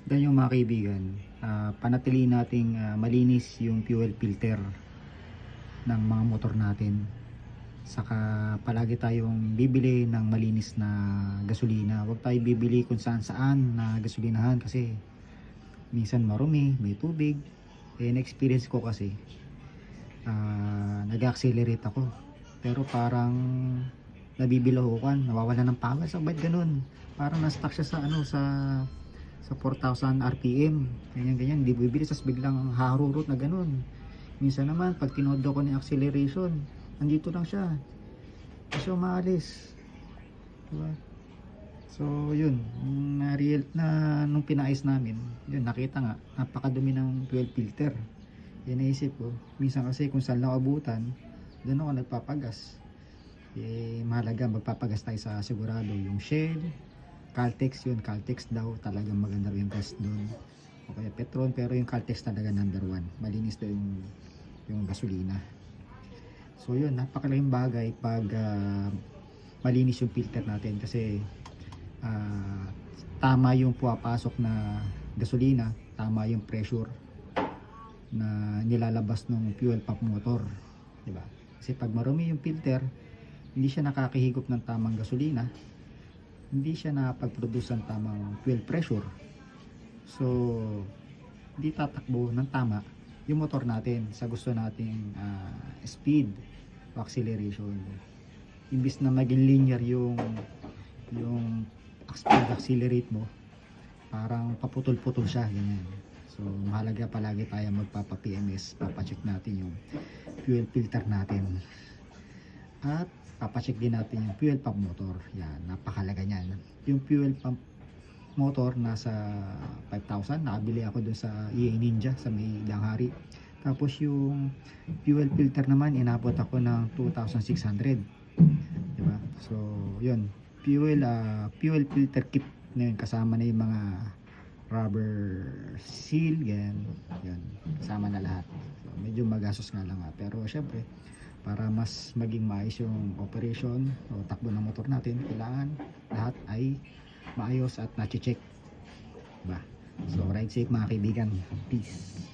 Ganyan yung mga kaibigan, panatilihin nating malinis yung fuel filter ng mga motor natin. Saka palagi tayong bibili ng malinis na gasolina. Huwag tayo bibili kung saan saan na gasolinahan kasi minsan marumi, may tubig. Na-experience ko kasi nag-accelerate ako. Pero parang nabibilahukan, nawawala ng power. So, ba't ganun? Parang na-stuck siya sa sa 4,000 RPM. Ganyan, hindi bibili. Tapos biglang haharurot na ganun. Minsan naman, pag tinodo ko ng acceleration, andito lang siya. Kasi umaalis. Diba? So, yun. Na real na nung pinais namin, yun, nakita nga, napakadumi ng fuel filter. Yan naisip ko. Minsan kasi kung saan lang abutan, doon ako nagpapagas. Mahalaga magpapagas tayo sa sigurado. Yung Shell, Caltex yun. Caltex daw talagang maganda rin yung test doon. O kaya Petron, pero yung Caltex talaga number 1. Malinis daw yung gasolina. So yun, napakalaking bagay pag malinis yung filter natin kasi tama yung pumapasok na gasolina, tama yung pressure na nilalabas ng fuel pump motor, di ba? Kasi pag marumi yung filter, hindi siya nakakahigop ng tamang gasolina, hindi siya nakapag-produce ng tamang fuel pressure. So, hindi tatakbo ng tama yung motor natin sa gusto nating speed o acceleration. Imbis na maging linear yung speed accelerate mo, parang paputol-putol siya, ganyan. So, mahalaga palagi tayo magpapa-PMS, papacheck natin yung fuel filter natin. At papacheck din natin yung fuel pump motor. Yan, napakalaga niyan. Yung fuel pump motor nasa 5,000, nakabili ako dun sa EA Ninja sa may Danghari. Tapos yung fuel filter naman, inabot ako ng 2,600. Diba? So, yun. Fuel filter kit na yun, kasama na yung mga rubber seal, yan. Yan, kasama na lahat. So, medyo magastos nga lang pero syempre, para mas maging maayos yung operation o takbo ng motor natin, kailangan lahat ay maayos at na-check. Diba? So, ride safe mga kaibigan. Peace.